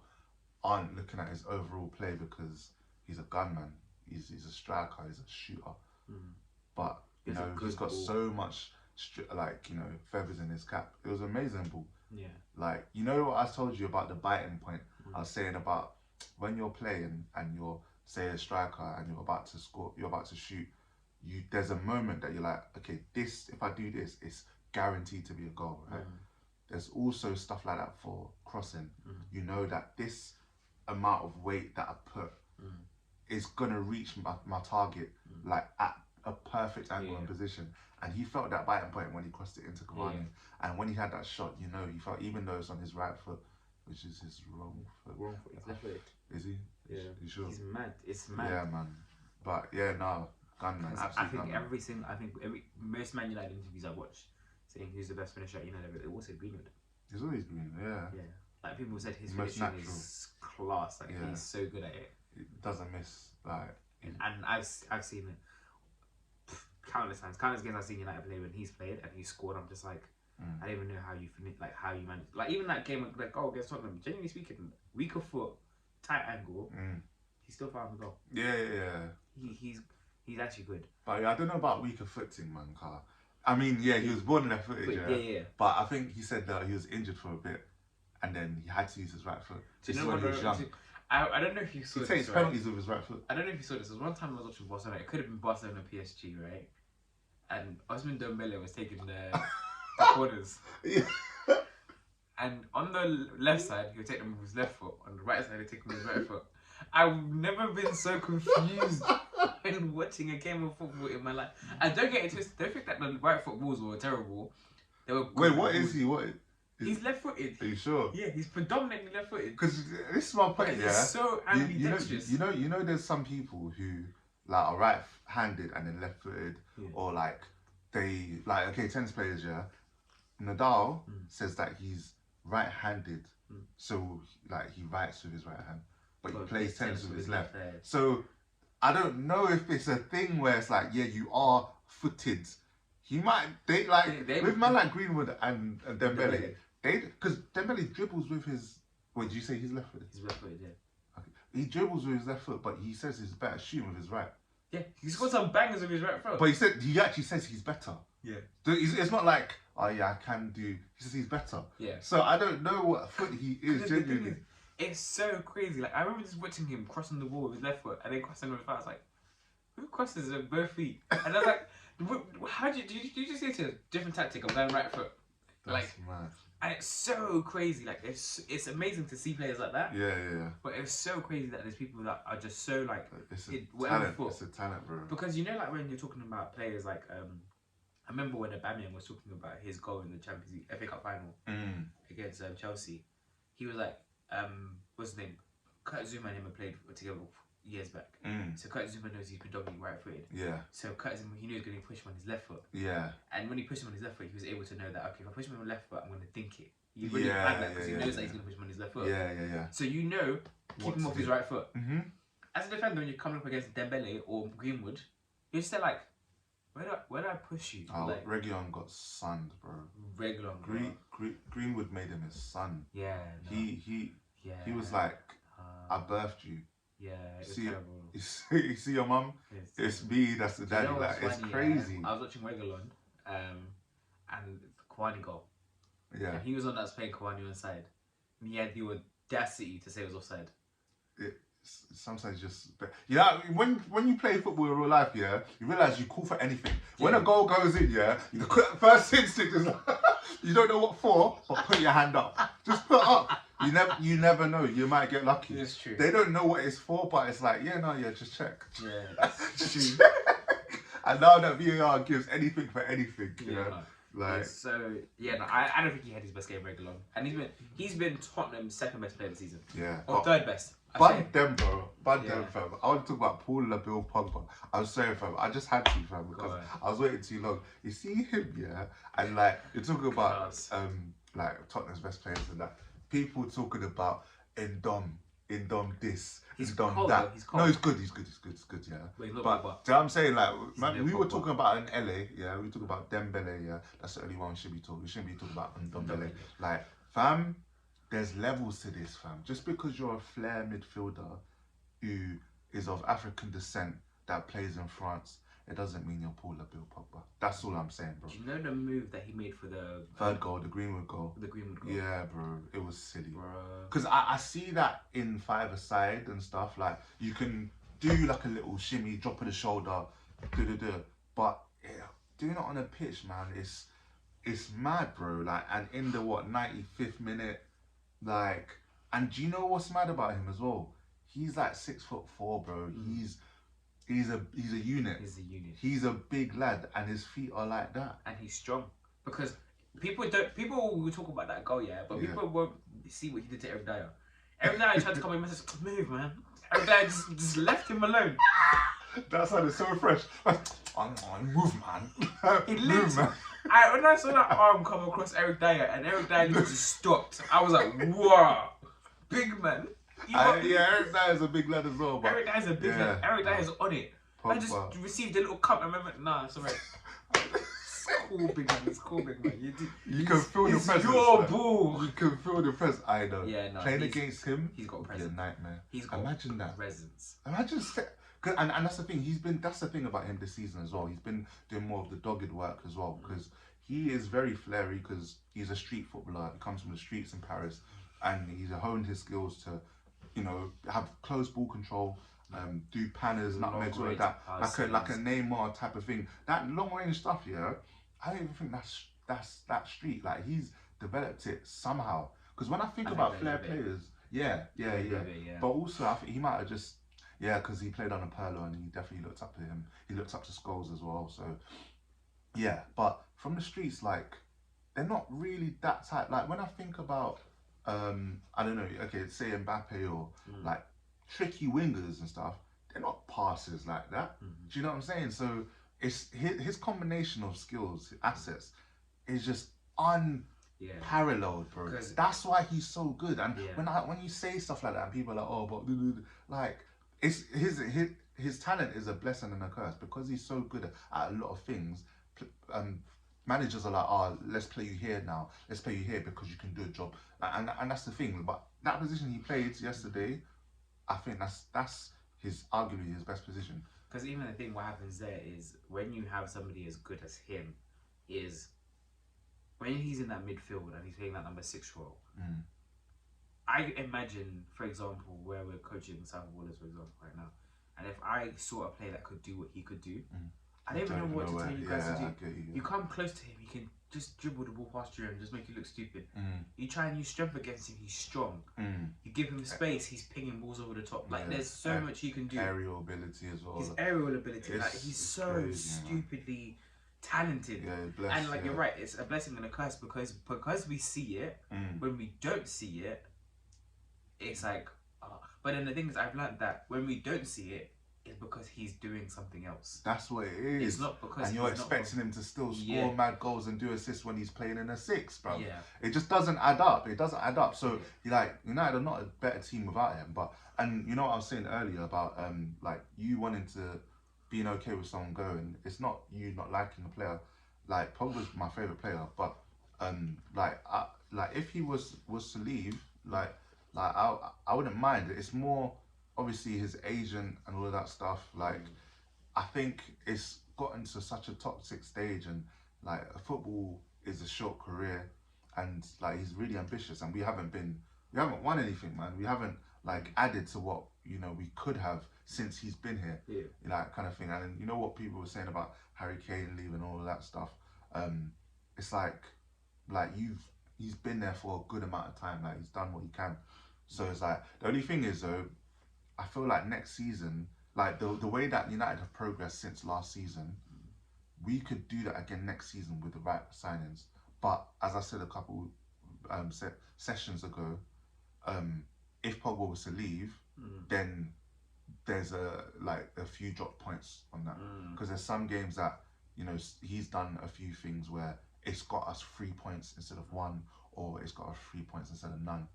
aren't looking at his overall play because he's a gunman, he's a striker, he's a shooter. But he's got so much feathers in his cap. It was an amazing ball. Like what I told you about the biting point. I was saying about when you're playing and you're say a striker and you're about to score, you're about to shoot. There's a moment that you're like, okay, if I do this, it's guaranteed to be a goal, right? There's also stuff like that for crossing. You know that this amount of weight that I put is gonna reach my target like at a perfect angle and position. And he felt that biting point when he crossed it into Cavani. And when he had that shot, he felt even though it's on his right foot, which is his wrong foot. Wrong foot. He's left footed. Is he? Yeah. You sure? He's mad. It's mad. Yeah, man. But yeah, no, gunman. I think Absolutely most Man United interviews I watched saying who's the best finisher at United, it was Greenwood. He's always been, yeah. Yeah. Like people said his Most finishing natural. is class. Like Yeah. he's so good at it. It doesn't miss, like. And I've seen it countless times. Countless games I've seen United play when he's played and he scored. I'm just like, I don't even know how you finish, like how you manage. Like even that game, like against Tottenham. Genuinely speaking, weaker foot, tight angle, he still found the goal. Yeah. He's actually good. But yeah, I don't know about weaker footing, man, Carl. I mean, yeah, he was born left footed, Yeah. But I think he said that he was injured for a bit and then he had to use his right foot. Do you This know is when he was young. I don't know if you saw He this, takes right? penalties with his right foot. I don't know if you saw this. There was one time I was watching Barcelona. It could have been Barcelona PSG, right? And Ousmane Dembele was taking the corners. Yeah. And on the left side, he would take them with his left foot. On the right side, he'd take them with his right foot. I've never been so confused when watching a game of football in my life. And don't get it twisted. Don't think that the right foot balls were terrible. They were. Wait, what is he? What? He's left-footed. Are you sure? Yeah, he's predominantly left-footed. Because this is my point, He's yeah. so ambidextrous. You know, there's some people who like are right-handed and then left-footed, or like they like tennis players, yeah. Nadal says that he's right-handed, so like he writes with his right hand, but he plays tennis with his left. So I don't know if it's a thing where it's like, yeah, you are footed. He might with man like Greenwood and Dembele. Because Dembele dribbles with his. Wait, did you say he's left footed? He's left-footed, yeah. Okay. He dribbles with his left foot, but he says he's better shooting with his right. Yeah, he's got some bangers with his right foot. But he actually says he's better. Yeah. So it's not like, oh yeah, I can do. He says he's better. Yeah. So I don't know what foot he is genuinely. It's so crazy. Like I remember just watching him crossing the ball with his left foot and then crossing with his right. I was like, who crosses with both feet? And I was like, how did you just say to a different tactic? I'm going right foot. That's mad. And it's so crazy. Like it's amazing to see players like that. Yeah. But it's so crazy that there's people that are just so like It's a talent. It's a talent, bro. Because you know, like when you're talking about players like I remember when Aubameyang was talking about his goal in the Champions League FA Cup final against Chelsea. He was like, what's his name? Kurt Zouma and him had played together years back. So Kurt Zouma knows he's predominantly right-footed. Yeah. So Kurt Zouma, he knew he was going to push him on his left foot. Yeah. And when he pushed him on his left foot, he was able to know that, okay, if I push him on the left foot, I'm going to think it. He really planned that because he knows that he's going to push him on his left foot. Yeah. So you know, keep him off his right foot. Mm-hmm. As a defender, when you're coming up against Dembele or Greenwood, you're just there like, where do I push you? Oh, like, Reguilon got sunned, bro. Reguilon. Greenwood made him his son. Yeah. No. He was like, I birthed you. Yeah, it's terrible. You see your mum? It's me, that's the daddy. Like, it's crazy. I was watching Reguilon, and Kawani goal. Yeah. And he was on that's playing Kawani onside. And he had the audacity to say it was offside. Sometimes just when you play football in real life, yeah, you realise you call for anything. When a goal goes in, yeah, the first instinct is like, you don't know what for, but put your hand up. Just put up. You never know. You might get lucky. It's true. They don't know what it's for, but it's like, just check. Yeah, that's Just true. And now that VAR gives anything for anything, you know. Like, so I don't think he had his best game Reguilon, and he's been Tottenham's second best player of the season. Yeah. Or third best. Bad them, bro. Bad them, fam. I want to talk about Paul Bill Pogba. I'm sorry, fam. I just had to, fam, because I was waiting too long. You see him, yeah, and like you're talking about like Tottenham's best players and that. People talking about Indom this, Indom cold, that. he's cold. No, he's good, yeah. But do you know what I'm saying? Like, man, we were talking about in LA, yeah. We were talking about Dembele, yeah. That's the only one we should be talking. We shouldn't be talking about Ndombele. Like, fam, there's levels to this, fam. Just because you're a flair midfielder who is of African descent that plays in France, it doesn't mean you're Paul Bill Pogba. That's all I'm saying, bro. Do you know the move that he made for the third goal, the Greenwood goal? The Greenwood goal. Yeah, bro. It was silly. Bro. Because I see that in five-a-side and stuff. Like, you can do like a little shimmy, drop of the shoulder, but doing it on a pitch, man, it's mad, bro. Like, and in the 95th minute, like, and do you know what's mad about him as well? He's like 6'4", bro. He's a unit. He's a unit. He's a big lad, and his feet are like that. And he's strong because People will talk about that goal, yeah, but Yeah. people won't see what he did to Eric Dyer. Eric Dyer tried to come in and says, "Move, man." Eric Dyer just left him alone. That sounded so fresh. Move, man. He Move, limped. man. When I saw that arm come across Eric Dyer and Eric Dyer just stopped, I was like, "Wow, big man." Eric Dyer's a big lad as well. But Eric Dyer's a big lad. Eric Dyer's on it. I just Pogba. received a little cup and remember, nah, it's alright. It's cool, big man. It's cool, big man. You can feel the presence. Your like, ball. You can feel the presence. I know. Yeah, no. Playing against him, he's got would be presence. a nightmare. He's got Imagine that. presence. Imagine. And that's the thing. That's the thing about him this season as well. He's been doing more of the dogged work as well because he is very flary because he's a street footballer. He comes from the streets in Paris, and he's honed his skills to, have close ball control. Do panners, nutmegs, all of that, like a Neymar type of thing. That long range stuff, yeah. I don't even think that's that street. Like he's developed it somehow. Because when I think about flair players, yeah. But also I think he might have just, because he played on a Perlo and he definitely looked up to him. He looked up to Scholes as well. So yeah, but from the streets, like they're not really that type. Like when I think about, I don't know. Okay, say Mbappe or like tricky wingers and stuff, they're not passers like that. Do you know what I'm saying? So it's his combination of skills, assets, is just unparalleled, bro. That's why he's so good. And when you say stuff like that, and people are like, oh, but like it's his talent is a blessing and a curse because he's so good at a lot of things. Managers are like, oh, let's play you here now. Let's play you here because you can do a job. And that's the thing. But that position he played yesterday, I think that's arguably his best position. Because even the thing, what happens there is when you have somebody as good as him, is when he's in that midfield and he's playing that number 6 role. I imagine, for example, where we're coaching South Wallers, for example, right now, and if I saw a player that could do what he could do, I don't even know what to tell you guys to do. You come close to him, he can just dribble the ball past you and just make you look stupid. You try and use strength against him, he's strong. You give him space, he's pinging balls over the top. Like there's so much he can do. Aerial ability as well. His aerial ability, like he's so crazy, stupidly talented. And like you're right, it's a blessing and a curse because we see it. When we don't see it, it's like. But then the thing is, I've learned that when we don't see it, it's because he's doing something else. That's what it is. It's not because and you're expecting him to still score mad goals and do assists when he's playing in a 6, bro. It just doesn't add up. It doesn't add up. So like United are not a better team without him. And you know what I was saying earlier about like you wanting to being okay with someone going. It's not you not liking the player. Like Pogba's my favorite player, but like if he was to leave, like I wouldn't mind. It's more obviously his agent and all of that stuff. Like I think it's gotten to such a toxic stage, and like football is a short career, and like he's really ambitious, and we haven't won anything, man. We haven't like added to what we could have since he's been here. Like kind of thing. And you know what people were saying about Harry Kane leaving, all of that stuff. It's like he's been there for a good amount of time. Like he's done what he can. So it's like the only thing is though, I feel like next season, like the way that United have progressed since last season, we could do that again next season with the right signings. But as I said a couple sessions ago, if Pogba was to leave, then there's a few drop points on that because there's some games that he's done a few things where it's got us 3 points instead of 1, or it's got us 3 points instead of none.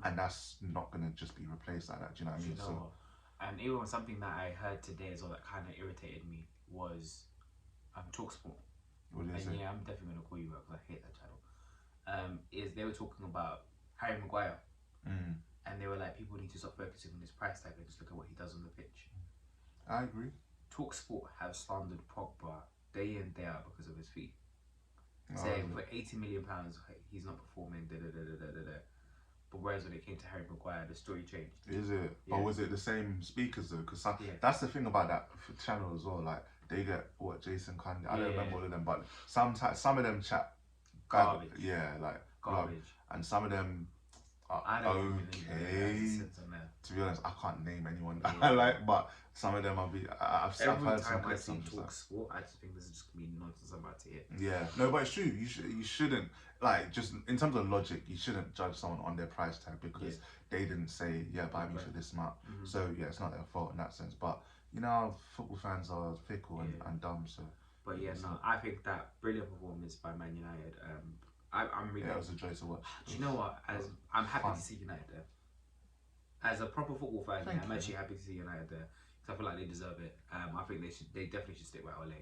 And that's not going to just be replaced like that. Do you know what I mean? So, and even something that I heard today as well that kind of irritated me was Talksport. What did they say? Yeah, I'm definitely going to call you out because I hate that channel. Is they were talking about Harry Maguire. And they were like, people need to stop focusing on his price tag and just look at what he does on the pitch. I agree. Talksport have slandered Pogba day in, day out because of his fee. Saying for £80 million, he's not performing, But whereas when it came to Harry Maguire, the story changed. Is it? Yeah. Or was it the same speakers though? Because that's the thing about that channel as well. Like they get Jason Cundy. I don't remember all of them, but some of them chat garbage. Yeah, like garbage. And some of them, I don't even think Okay. there's sense on there. To be honest, I can't name anyone Yeah. I like, but some of them I've Every heard some time I clips. see I'm just like, talk sport, I just think this is just gonna be nonsense about it. yeah, no, but it's true. You shouldn't, like, just in terms of logic, you shouldn't judge someone on their price tag because they didn't say, yeah, buy me for this amount. So yeah, it's not their fault in that sense. But you know, football fans are fickle and dumb. So. But yeah, no, I think that brilliant performance by Man United. I'm really. Yeah, it was a joy to watch. Do you know what? I'm happy fun. to see United there. As a proper football fan, Thank I'm you. actually happy to see United there because I feel like they deserve it. I think they definitely should stick with Ole.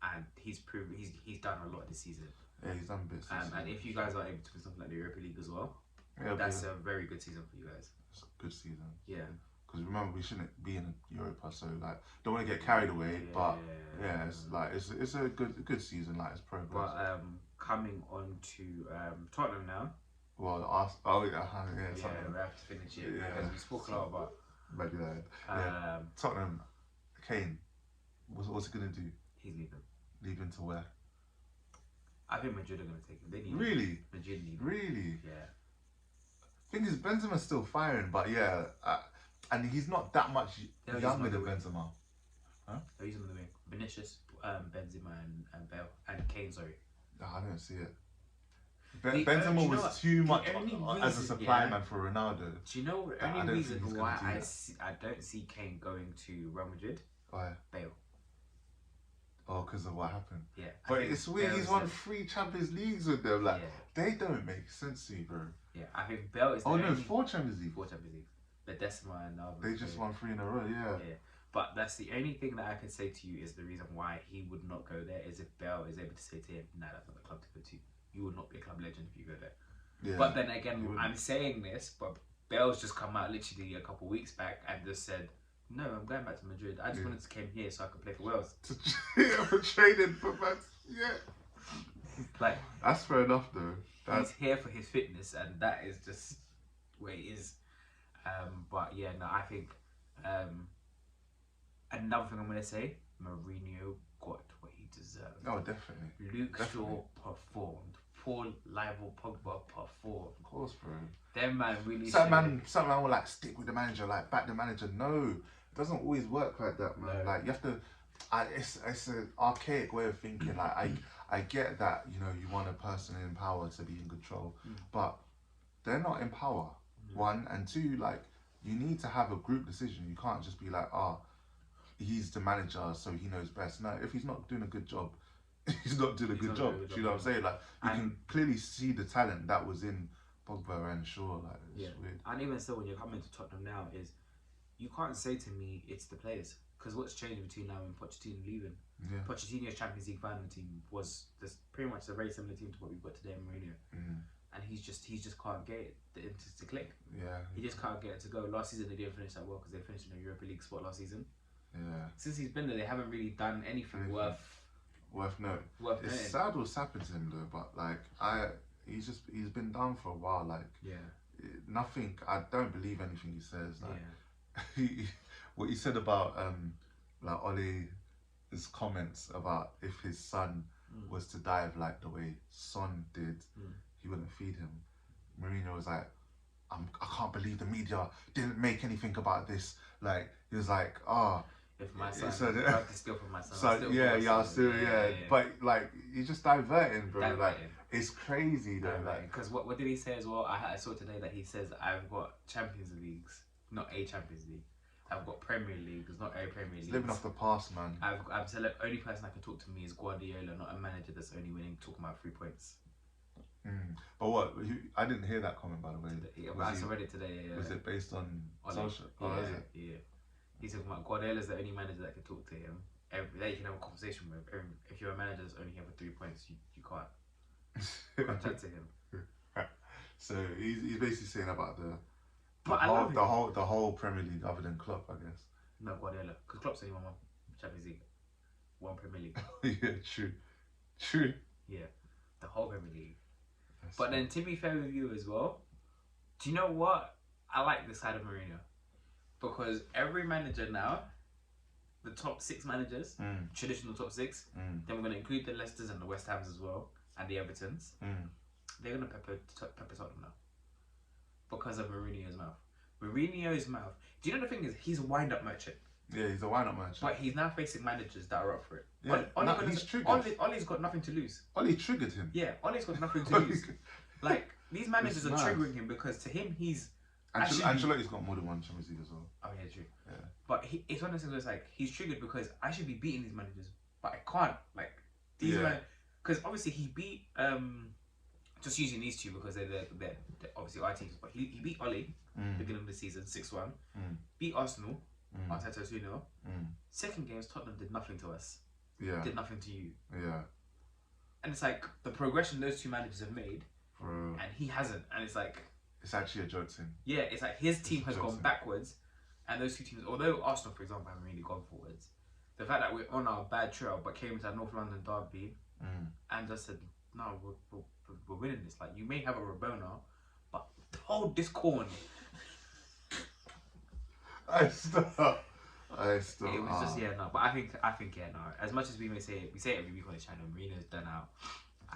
And he's proved he's done a lot this season. Yeah, he's done bits. And if you guys are able to win something like the Europa League as well, yeah, that's a very good season for you guys. It's a good season. Yeah. Because remember, we shouldn't be in Europa, so like, don't want to get carried away. But yeah, it's like it's a good season. Like, it's progress. But coming on to Tottenham now. Well, we have to finish it because we spoke a lot about Man United. Tottenham, Kane. What's he gonna do? He's leaving. Leaving to where? I think Madrid are gonna take him. They need really. Him. Madrid need him. Really? Yeah. Thing is, Benzema's still firing, but yeah, and he's not that much younger than Benzema. Huh? They're using the wing. Vinicius, Benzema, and Bale, and Kane. Sorry. No, I don't see it. Benzema was too much as a supply man for Ronaldo. Do you know the only reason why I don't see Kane going to Real Madrid? Why? Bale. Oh, because of what happened. Yeah. But it's weird. He's won 3 Champions Leagues with them. Like, they don't make sense to me, bro. Yeah, I think Bale is. 4 Champions Leagues. 4 Champions Leagues. The Decima and Alba. They just won 3 in a row. Yeah. But that's the only thing that I can say to you is the reason why he would not go there is if Bale is able to say to him, "Nah, that's not the club to go to. You would not be a club legend if you go there." Yeah. But then again, I'm saying this, but Bale's just come out literally a couple of weeks back and just said, "No, I'm going back to Madrid. I just wanted to come here so I could play for Wales." For training for man. Yeah. Like, that's fair enough though. He's here for his fitness, and that is just where he is. But yeah, no, I think another thing I'm gonna say, Mourinho got what he deserved. Oh, definitely. Luke Shaw performed. Paul Liverpool Pogba performed. Of course, bro. Them man really. Some man will like stick with the manager, like back the manager. No, it doesn't always work like that, man. No. Like you have to. It's an archaic way of thinking. Like I get that, you know, you want a person in power to be in control, but they're not in power. 1 and 2, like you need to have a group decision. You can't just be like, he's the manager, so he knows best. No, if he's not doing a good job, he's not doing a good job. Do you know what I'm saying? Like you can clearly see the talent that was in Pogba and Shaw. Like it's weird. And even so, when you're coming to Tottenham now, is you can't say to me it's the players. Because what's changed between now and Pochettino leaving? Yeah. Pochettino's Champions League final team was pretty much a very similar team to what we've got today in Mourinho. And he just can't get it to click. Yeah. He just can't get it to go. Last season they didn't finish that well because they finished in the Europa League spot last season. Yeah. Since he's been there, they haven't really done anything worth noting. It's sad what's happened to him though, but like he's been down for a while. Like nothing. I don't believe anything he says. Like what he said about like Ole's comments about if his son was to dive like the way Son did, he wouldn't feed him. Mourinho was like, I can't believe the media didn't make anything about this. Like he was like, if my son, I steal from my son. So but like he's just diverting, bro. Like it's crazy though. Like because what did he say as well? I saw today that he says I've got Champions Leagues, not a Champions League. I've got Premier League. There's not a Premier League. Living off the past, man. I'm saying the only person that can talk to me is Guardiola, not a manager that's only winning, talking about 3 points. But what? I didn't hear that comment, by the way. I read it today. Yeah. Was it based on social? Yeah. He's talking about Guardiola's the only manager that can talk to him. That you can have a conversation with. If you're a manager that's only here for 3 points, you can't chat to him. So he's basically saying about the whole Premier League other than Klopp, I guess. No, Guardiola, because Klopp's only won 1 Champions League, 1 Premier League. Yeah, true. Yeah, the whole Premier League. But then to be fair with you as well, do you know what? I like this side of Mourinho. Because every manager now, the top 6 managers, traditional top 6, then we're going to include the Leicesters and the West Hams as well, and the Evertons, they're going to pepper Tottenham now. because of Mourinho's mouth. Mourinho's mouth. Do you know the thing is, he's a wind-up merchant. Yeah, he's a wind-up merchant. But he's now facing managers that are up for it. Yeah, he's triggered. Ollie's got nothing to lose. Ollie triggered him. Yeah, Ollie's got nothing to lose. Like, these managers are triggering him because to him, he's... Ancelotti's got more than one Champions League as well. Oh, yeah, true. Yeah. But it's one of those things where it's like, he's triggered because I should be beating these managers, but I can't. Like, these because obviously he beat... just using these two because they're obviously our teams. But he beat Ollie beginning of the season 6-1. Beat Arsenal. Arteta 2-0. Second games, Tottenham did nothing to us. Yeah. Did nothing to you. Yeah. And it's like the progression those two managers have made, and he hasn't. And it's like it's actually a joke to him. Yeah, it's like his team has gone backwards, and those two teams, although Arsenal, for example, haven't really gone forwards, the fact that we're on our bad trail but came into North London derby and just said, no, we're winning this. Like, you may have a Rabona, but hold this corn. I still. It was just but I think As much as we say it every week on the channel, Mourinho's done out,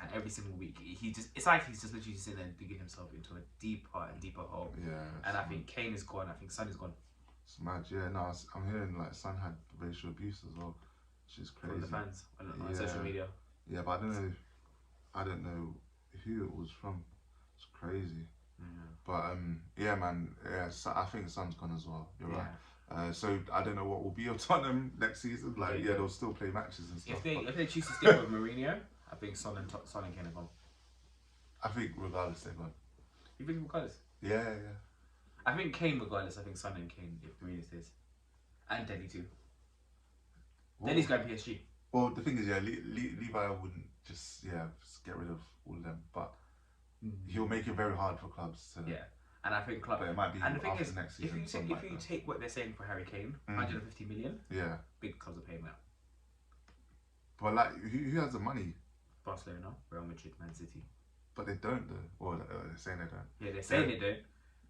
and every single week it's like he's just literally sitting there and digging himself into a deeper and deeper hole. Yeah. And I think Kane is gone. I think Son is gone. It's mad. Yeah. No, I'm hearing like Son had racial abuse as well, which is crazy. From the fans on social media. Yeah, but I don't know who it was from. It's crazy. But yeah, man. Yeah, so I think Son's gone as well. You're right. So I don't know what will be of Tottenham next season. Like, they'll still play matches and stuff. If they choose to stick with Mourinho, I think Son and Kane are gone. I think regardless they're gone. You think regardless? Yeah. I think Kane regardless. I think Son and Kane if Mourinho stays, and Dele too. Dele's going PSG. Well, the thing is, Levi wouldn't just get rid of all of them, but he'll make it very hard for clubs to. Yeah. And I think club. But it might be and the thing after is, next season. if you take what they're saying for Harry Kane, 150 million. Yeah. Big clubs are paying that. But like, who has the money? Barcelona, Real Madrid, Man City. But they don't though. Well, they're saying they don't. Yeah, they're saying they don't.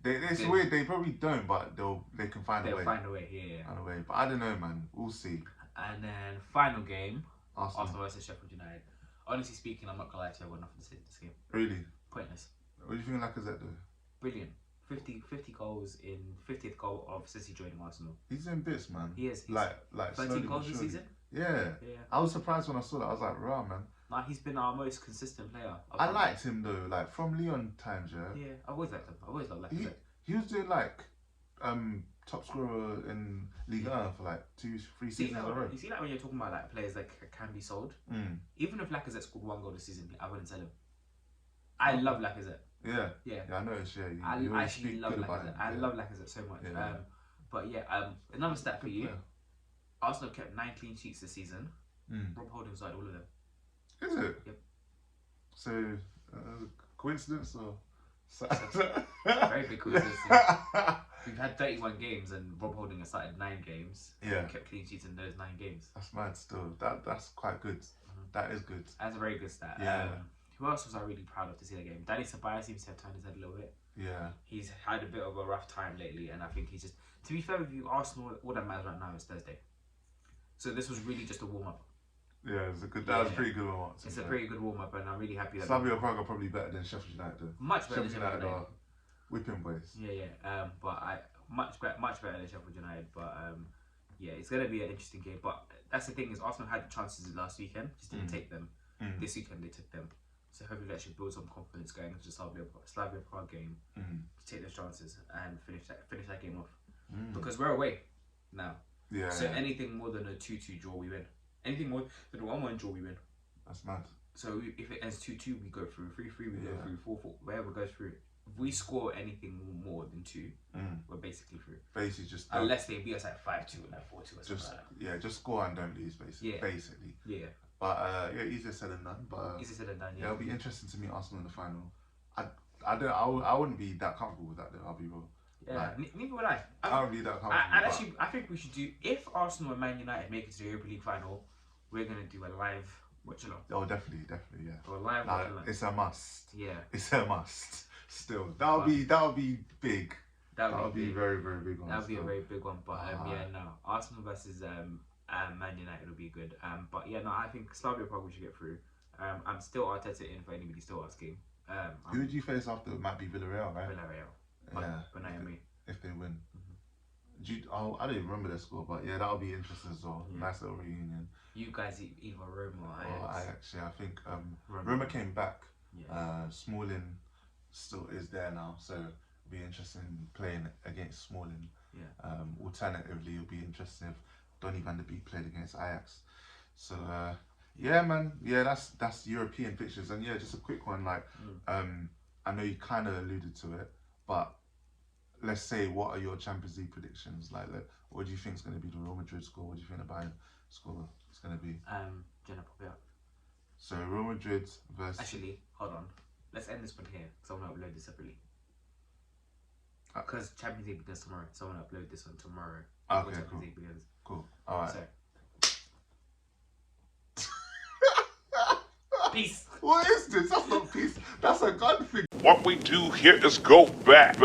It's weird. They probably don't, but they can find a way. They'll find a way. Yeah. Find a way. But I don't know, man. We'll see. And then final game, Arsenal versus Sheffield United. Honestly speaking, I'm not gonna lie to you. I've got nothing to say to this game. Really? Pointless. What do you think of Lacazette though? Brilliant. 50 goals in 50th goal of since he joined Arsenal. He's doing bits, man. He is. Like 13 goals this season? Yeah. I was surprised when I saw that. I was like, rah, man. Like, he's been our most consistent player. I liked him though, like from Leon times, Yeah, I've always liked him. I always loved Lacazette. He was doing like top scorer in Ligue 1 for like 2-3 seasons in a row. You see, like when you're talking about like players that can be sold, even if Lacazette scored 1 goal this season, I wouldn't sell him. I love Lacazette. Yeah, I noticed. You I actually love Lacazette. I love Lacazette so much. But another stat for you: Arsenal kept 9 clean sheets this season. Rob Holding started all of them. Is it? Yep. So, coincidence or? Very big coincidence. We've had 31 games and Rob Holding has started 9 games. Yeah. And kept clean sheets in those 9 games. That's mad still. That's quite good. That is good. That's a very good stat. Yeah. Who else was I really proud of to see that game? Danny Ceballos seems to have turned his head a little bit. Yeah. He's had a bit of a rough time lately, and I think he's just... To be fair with you, Arsenal, all that matters right now is Thursday. So this was really just a warm-up. Yeah, it was a good... That was a pretty good warm-up. It's a pretty good warm-up, and I'm really happy that... Slavia Prague are probably better than Sheffield United, though. Much better than Sheffield United. Are whipping boys. Yeah. Much better than Sheffield United, but... it's going to be an interesting game, but that's the thing is Arsenal had the chances last weekend, just didn't take them. This weekend they took them. So hopefully that should build some confidence going into the Slavia Prague game to take those chances and finish that game off. Because we're away now. Yeah. So anything more than a 2-2 draw, we win. Anything more than a 1-1 draw, we win. That's mad. So if it ends 2-2, we go through. 3-3, we go through. 4-4, wherever goes through. If we score anything more than 2, we're basically through. Basically, just unless they beat us at 5-2 or like 4-2 or something like that. Just score and don't lose, basically. Basically. Yeah. But easier said than done. But easier said than done. Yeah. It'll be interesting to meet Arsenal in the final. I wouldn't be that comfortable with that though. I'll be real. Yeah, neither would I. I wouldn't be that comfortable. I think we should do, if Arsenal and Man United make it to the Europa League final, we're gonna do a live watch along. Oh, definitely, yeah. Or a live watch along. It's a must. Yeah. It's a must. Still, that'll be big. That'll be very, very big one. That'll be a very big one. But Arsenal versus Man United will be good. I think Slavia Prague we should get through. I'm still Arteta in for anybody still asking. Who would you face after? It might be Villarreal, right? Villarreal. But Naomi. if they win. I don't even remember their score, but yeah, that'll be interesting as well. Yeah. Nice little reunion. You guys either Roma or Or Ajax. I think Roma. Roma came back. Yeah. Smalling still is there now, so it'll be interesting playing against Smalling. Yeah. Alternatively, it'll be interesting if Donny van der Beek played against Ajax. So yeah, man, yeah, that's European fixtures, and yeah, just a quick one. Like, I know you kind of alluded to it, but let's say, what are your Champions League predictions? Like, what do you think is going to be the Real Madrid score? What do you think the Bayern score is going to be? Jenna, pop it up. So Real Madrid versus. Actually, hold on. Let's end this one here because I want to upload this separately. Because Champions League begins tomorrow, so I want to upload this one tomorrow. Okay, Champions cool. League begins. Cool. All right. So. Peace. What is this? That's not peace. That's a gun thing. What we do here is go back.